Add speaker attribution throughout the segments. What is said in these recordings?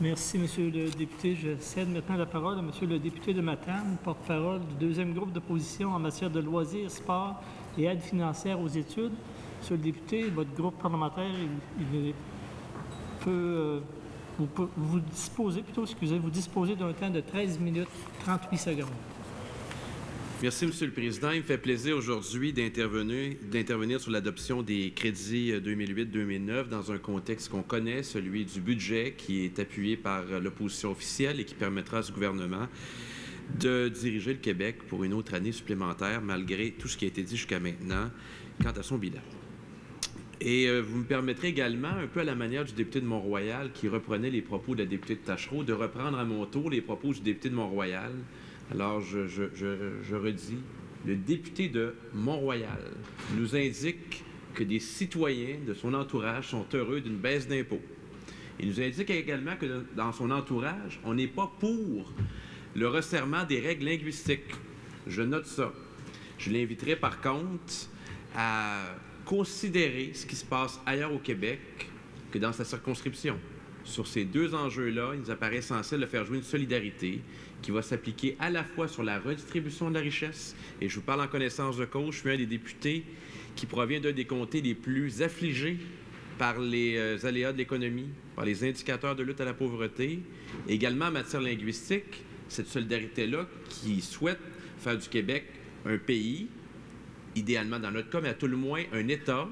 Speaker 1: Merci, Monsieur le député. Je cède maintenant la parole à Monsieur le député de Matane, porte-parole du deuxième groupe d'opposition en matière de loisirs, sport et aide financière aux études. Monsieur le député, votre groupe parlementaire, vous disposez d'un temps de 13 minutes 38 secondes.
Speaker 2: Merci, Monsieur le Président. Il me fait plaisir aujourd'hui d'intervenir sur l'adoption des crédits 2008-2009 dans un contexte qu'on connaît, celui du budget qui est appuyé par l'opposition officielle et qui permettra à ce gouvernement de diriger le Québec pour une autre année supplémentaire, malgré tout ce qui a été dit jusqu'à maintenant quant à son bilan. Et vous me permettrez également, un peu à la manière du député de Mont-Royal qui reprenait les propos de la députée de Tachereau, de reprendre à mon tour les propos du député de Mont-Royal. Alors, je redis, le député de Mont-Royal nous indique que des citoyens de son entourage sont heureux d'une baisse d'impôts. Il nous indique également que dans son entourage, on n'est pas pour le resserrement des règles linguistiques. Je note ça. Je l'inviterai par contre à considérer ce qui se passe ailleurs au Québec que dans sa circonscription. Sur ces deux enjeux-là, il nous apparaît essentiel de faire jouer une solidarité qui va s'appliquer à la fois sur la redistribution de la richesse, et je vous parle en connaissance de cause, je suis un des députés qui provient d'un des comtés les plus affligés par les aléas de l'économie, par les indicateurs de lutte à la pauvreté, et également en matière linguistique, cette solidarité-là qui souhaite faire du Québec un pays, idéalement dans notre cas, mais à tout le moins un État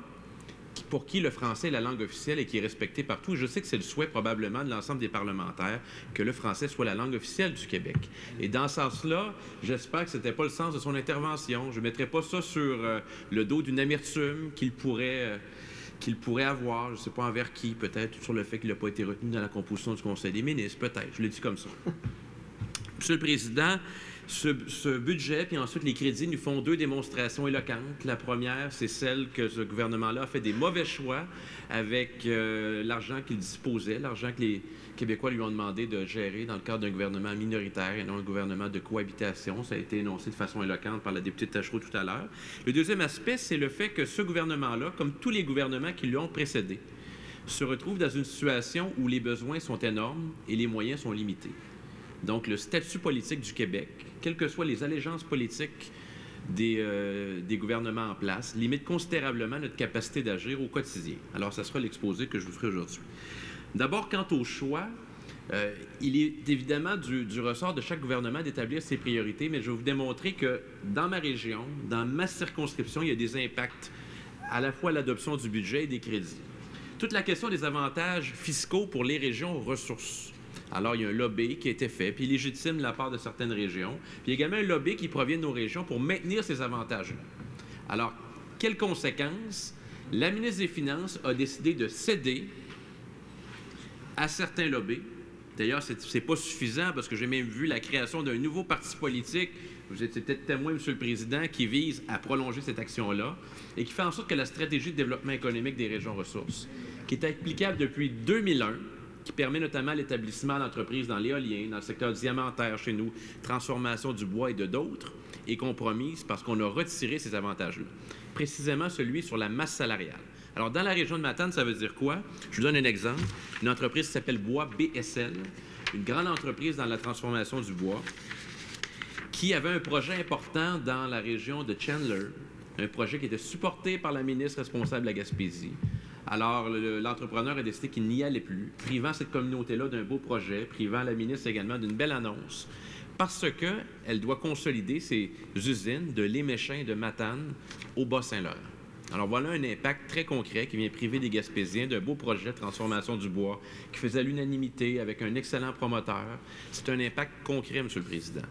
Speaker 2: pour qui le français est la langue officielle et qui est respecté partout. Je sais que c'est le souhait probablement de l'ensemble des parlementaires que le français soit la langue officielle du Québec. Et dans ce sens-là, j'espère que ce n'était pas le sens de son intervention. Je ne mettrai pas ça sur le dos d'une amertume qu'il pourrait avoir, je ne sais pas envers qui, peut-être sur le fait qu'il n'a pas été retenu dans la composition du Conseil des ministres, peut-être, je le dis comme ça. Monsieur le Président, ce budget, puis ensuite les crédits, nous font deux démonstrations éloquentes. La première, c'est celle que ce gouvernement-là a fait des mauvais choix avec l'argent qu'il disposait, l'argent que les Québécois lui ont demandé de gérer dans le cadre d'un gouvernement minoritaire et non un gouvernement de cohabitation. Ça a été énoncé de façon éloquente par la députée de Tachereau tout à l'heure. Le deuxième aspect, c'est le fait que ce gouvernement-là, comme tous les gouvernements qui lui ont précédé, se retrouve dans une situation où les besoins sont énormes et les moyens sont limités. Donc, le statut politique du Québec, quelles que soient les allégeances politiques des gouvernements en place, limite considérablement notre capacité d'agir au quotidien. Alors, ça sera l'exposé que je vous ferai aujourd'hui. D'abord, quant au choix, il est évidemment du ressort de chaque gouvernement d'établir ses priorités, mais je vais vous démontrer que dans ma région, dans ma circonscription, il y a des impacts à la fois à l'adoption du budget et des crédits. Toute la question des avantages fiscaux pour les régions aux ressources. Alors, il y a un lobby qui a été fait, puis légitime de la part de certaines régions. Puis il y a également un lobby qui provient de nos régions pour maintenir ces avantages-là. Alors, quelles conséquences? La ministre des Finances a décidé de céder à certains lobbies. D'ailleurs, c'est pas suffisant parce que j'ai même vu la création d'un nouveau parti politique, vous étiez peut-être témoin, Monsieur le Président, qui vise à prolonger cette action-là et qui fait en sorte que la stratégie de développement économique des régions ressources, qui est applicable depuis 2001, qui permet notamment l'établissement d'entreprises dans l'éolien, dans le secteur diamantaire chez nous, transformation du bois et de d'autres, est compromise parce qu'on a retiré ces avantages-là. Précisément celui sur la masse salariale. Alors, dans la région de Matane, ça veut dire quoi? Je vous donne un exemple. Une entreprise qui s'appelle Bois BSL, une grande entreprise dans la transformation du bois, qui avait un projet important dans la région de Chandler, un projet qui était supporté par la ministre responsable de la Gaspésie. Alors, l'entrepreneur a décidé qu'il n'y allait plus, privant cette communauté-là d'un beau projet, privant la ministre également d'une belle annonce, parce qu'elle doit consolider ses usines de Léméchin et de Matane au Bas-Saint-Laurent. Alors, voilà un impact très concret qui vient priver des Gaspésiens d'un beau projet de transformation du bois qui faisait l'unanimité avec un excellent promoteur. C'est un impact concret, Monsieur le Président.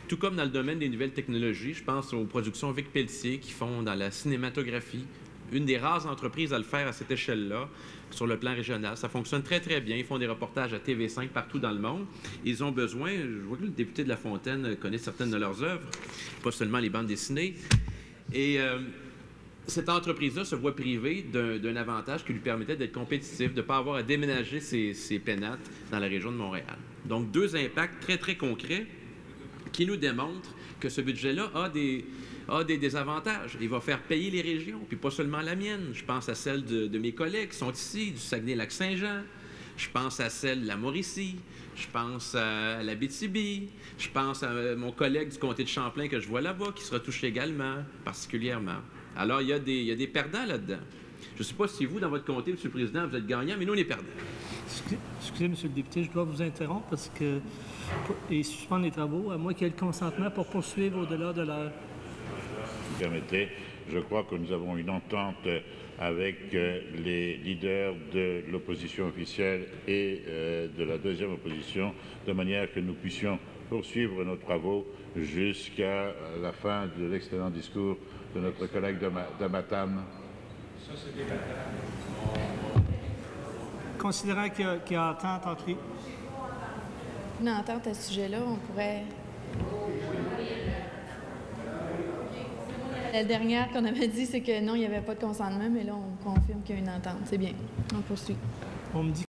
Speaker 2: Tout comme dans le domaine des nouvelles technologies, je pense aux productions Vic Pelletier qui font dans la cinématographie, une des rares entreprises à le faire à cette échelle-là, sur le plan régional. Ça fonctionne très, très bien. Ils font des reportages à TV5 partout dans le monde. Ils ont besoin, je vois que le député de La Fontaine connaît certaines de leurs œuvres, pas seulement les bandes dessinées. Et cette entreprise-là se voit privée d'un avantage qui lui permettait d'être compétitif, de ne pas avoir à déménager ses pénates dans la région de Montréal. Donc, deux impacts très, très concrets qui nous démontrent que ce budget-là a des désavantages. Il va faire payer les régions, puis pas seulement la mienne. Je pense à celle de mes collègues qui sont ici, du Saguenay-Lac-Saint-Jean. Je pense à celle de la Mauricie, je pense à l'Abitibi, je pense à mon collègue du comté de Champlain que je vois là-bas, qui sera touché également, particulièrement. Alors, il y a des perdants là-dedans. Je ne sais pas si vous, dans votre comté, M. le Président, vous êtes gagnant, mais nous, on est perdants.
Speaker 1: Excusez, M. le député, je dois vous interrompre parce que et suspendre les travaux, à moins qu'il y ait le consentement pour poursuivre au-delà de l'heure.
Speaker 3: Si vous permettez, je crois que nous avons une entente avec les leaders de l'opposition officielle et de la deuxième opposition, de manière que nous puissions poursuivre nos travaux jusqu'à la fin de l'excellent discours de notre collègue de Matane.
Speaker 1: Considérant qu'il y a entente entre les...
Speaker 4: Une entente à ce sujet-là, on pourrait... La dernière qu'on avait dit, c'est que non, il n'y avait pas de consentement, mais là, on confirme qu'il y a une entente. C'est bien. On poursuit.
Speaker 1: On me dit